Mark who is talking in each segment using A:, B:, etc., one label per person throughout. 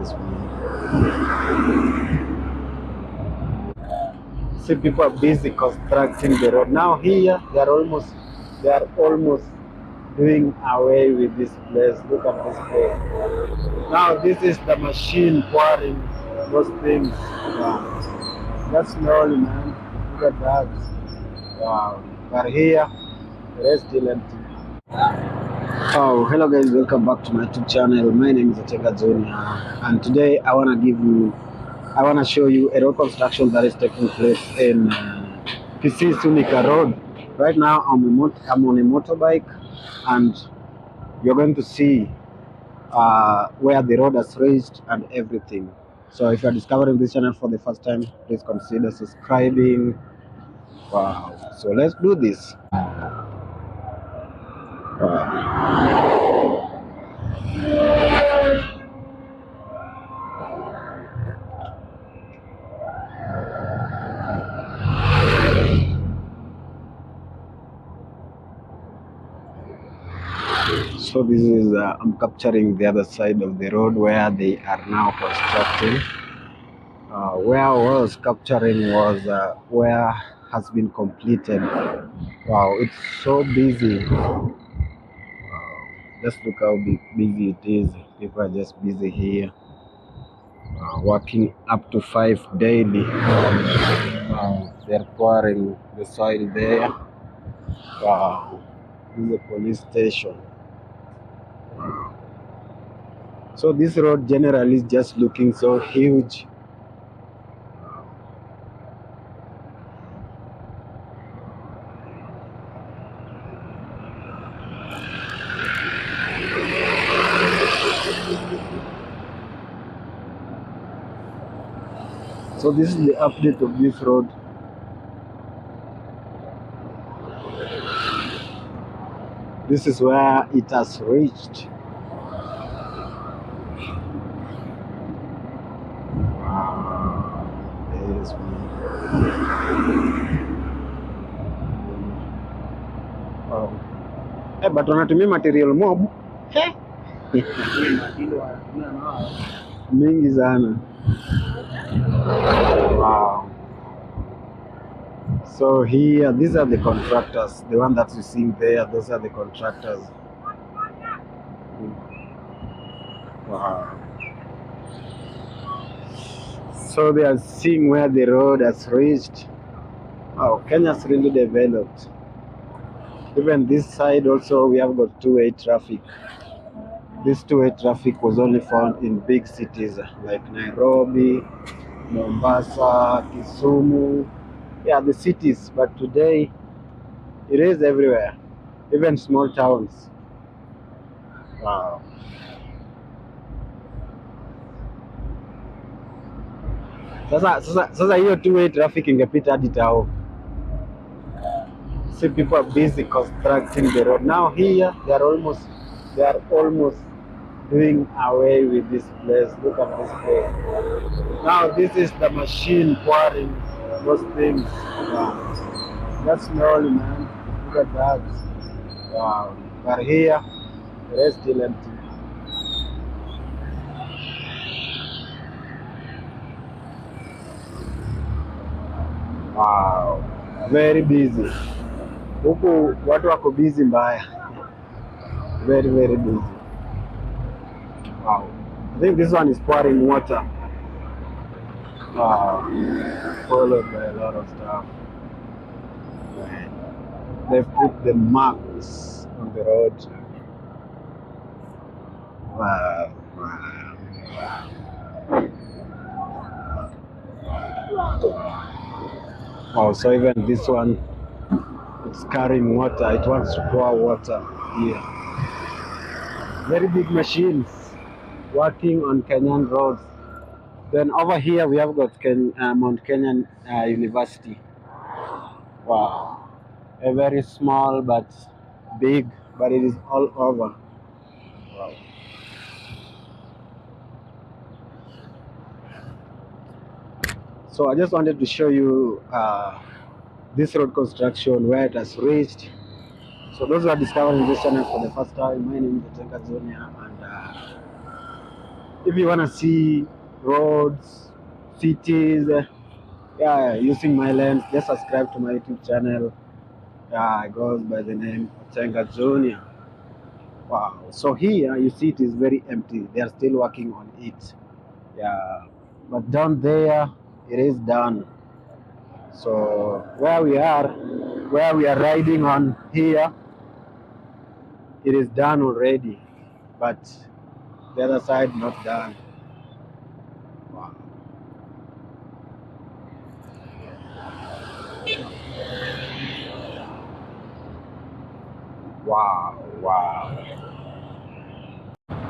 A: Yes, see, people are busy constructing the road. Now here they are almost doing away with this place. Look at this place. Now this is the machine pouring those things. Wow. That's slowly, man. Look at that. Wow. But here, the rest still empty. Oh, hello guys, welcome back to my YouTube channel. My name is Otenga Junior, and today I want to show you a road construction that is taking place in Kisii Sunika Road. Right now, I'm on a motorbike, and you're going to see where the road has reached and everything. So, if you're discovering this channel for the first time, please consider subscribing. Wow! So let's do this. Wow. So this is I'm capturing the other side of the road where they are now constructing. Where I was capturing was where has been completed. Wow, it's so busy. Wow, just look how busy it is. People are just busy here, working up to 5 daily. They're pouring the soil there. Wow, this is a police station. So this road generally is just looking so huge. So this is the update of this road. This is where it has reached. Wow. Yes, wow. But wanatumia material mob mingi sana. Wow. So here, these are the contractors. The one that you see there, those are the contractors. Wow. So they are seeing where the road has reached. Wow, Kenya's really developed. Even this side also, we have got two-way traffic. This two-way traffic was only found in big cities like Nairobi, Mombasa, Kisumu. Yeah, the cities, but today it is everywhere, even small towns. Wow. Sasa hiyo two-way traffic ingepita hadi tao. See, people are busy constructing the road. Now here they are almost doing away with this place. Look at this place. Now this is the machine pouring those things. Wow. That's slowly, man. Look at that. Wow. But here, the rest still empty. Wow. Very busy. Huku watu wako busy mbaya. Very, very busy. Wow. I think this one is pouring water. Wow. Followed by a lot of stuff. They've put the marks on the road. Wow. Wow. So even this one, it's carrying water. It wants to pour water here. Very big machines working on Kenyan roads. Then over here we have got Mount Kenyan University. Wow. A very small but big, but it is all over. Wow. So I just wanted to show you this road construction, where it has reached. So those who are discovering this channel for the first time, my name is Otenga Junior, and If you wanna see roads, cities, yeah, using my lens, just subscribe to my YouTube channel. Yeah, it goes by the name Otenga Junior. Wow. So here you see it is very empty. They are still working on it. Yeah. But down there it is done. So where we are riding on here, it is done already. But the other side not done. Wow. Wow. Wow.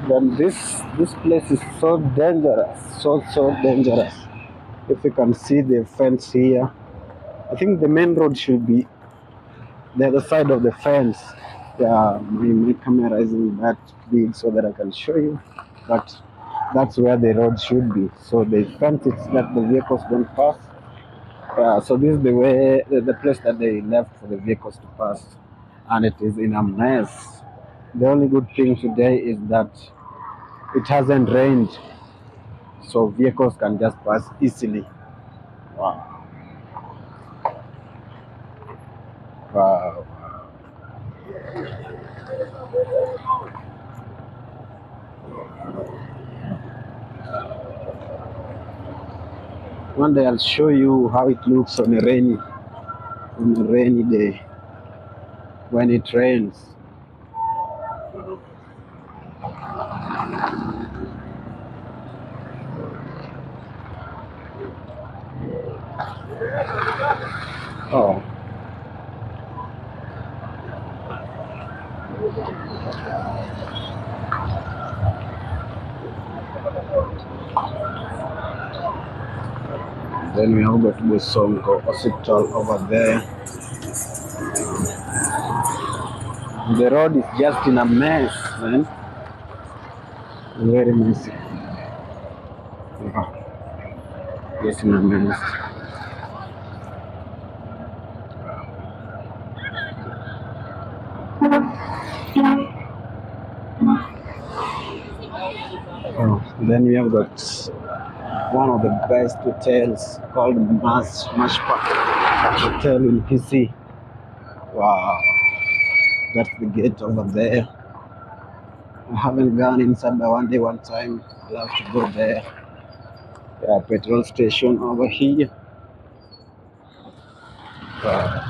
A: Then this place is so dangerous. So dangerous. If you can see the fence here, I think the main road should be the other side of the fence. Yeah, my camera isn't that big so that I can show you, but that's where the road should be. So the fence is that the vehicles don't pass. So this is the way, the place that they left for the vehicles to pass, and it is in a mess. The only good thing today is that it hasn't rained, so vehicles can just pass easily. Wow, wow. One day I'll show you how it looks on a rainy day when it rains. Oh, then we have got Busongo Hospital over there. The road is just in a mess, man. Very messy. Yeah, just in a mess. Oh, then we have got one of the best hotels called Mashpa Hotel in Kisii. Wow, that's the gate over there. I haven't gone inside, but one day, one time, I'll have to go there. Yeah, petrol station over here. Wow.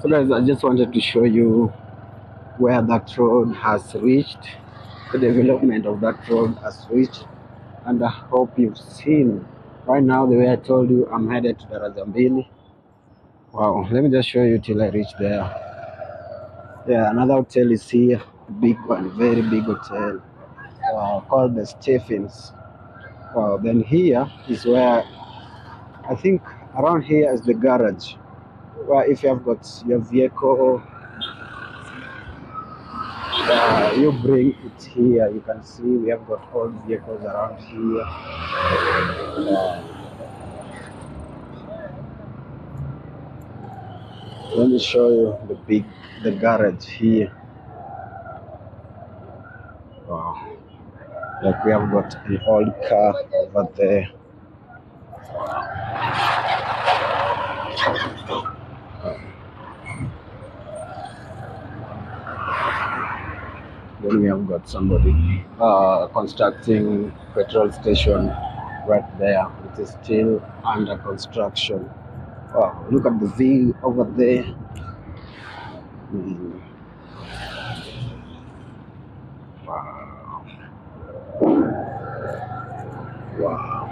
A: So guys, I just wanted to show you where that road has reached, the development of that road has reached, and I hope you've seen. Right now, the way I told you, I'm headed to the Razambili. Wow, let me just show you till I reach there. Yeah, another hotel is here, big one, very big hotel, called the Stephens. Wow, then here is where I think around here is the garage. Where if you have got your vehicle, you bring it here. You can see we have got all vehicles around here. Let me show you the garage here. Wow. Like we have got an old car over there. Then we have got somebody constructing petrol station right there. It is still under construction. Wow, look at the view over there. Mm, wow, wow.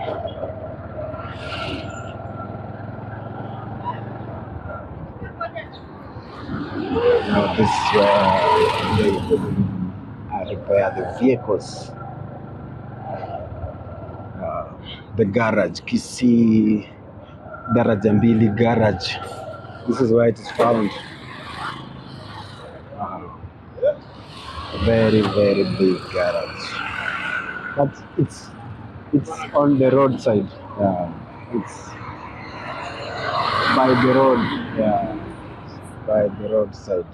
A: Now this is where they repair the vehicles. Uh, the garage, Kisii Darajambili garage. This is where it is found. Wow. Very big garage. But it's on the roadside. Yeah. It's by the road. Yeah. By the roadside.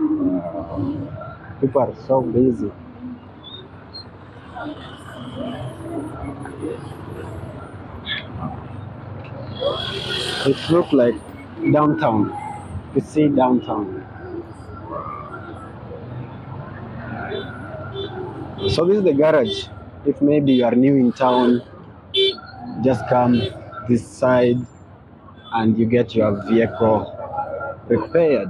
A: Wow. People are so busy. It looks like downtown. You see downtown. So this is the garage. If maybe you are new in town, just come this side and you get your vehicle repaired.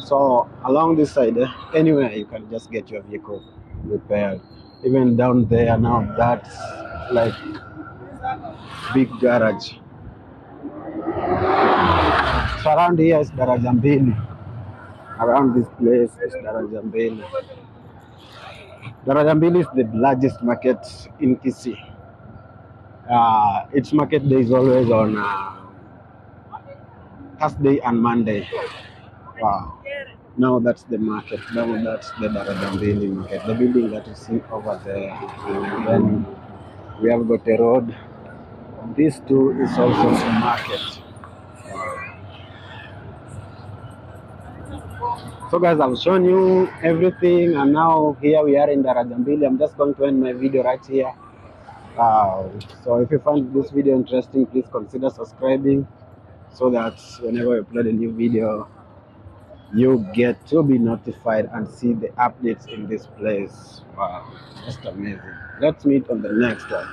A: So along this side, anywhere you can just get your vehicle repaired. Even down there now, that's like big garage. So around here is Daraja Mbili. Around this place is Daraja Mbili. Daraja Mbili is the largest market in Kisii. Its market day is always on Thursday and Monday. Wow. Now that's the market. Now that's the Daraja Mbili market. The building that you see over there. And then we have got a road. This too is also a market. So guys, I've shown you everything, and now here we are in Darajambili. I'm just going to end my video right here. So if you find this video interesting, please consider subscribing so that whenever I upload a new video, you get to be notified and see the updates in this place. Wow, just amazing. Let's meet on the next one.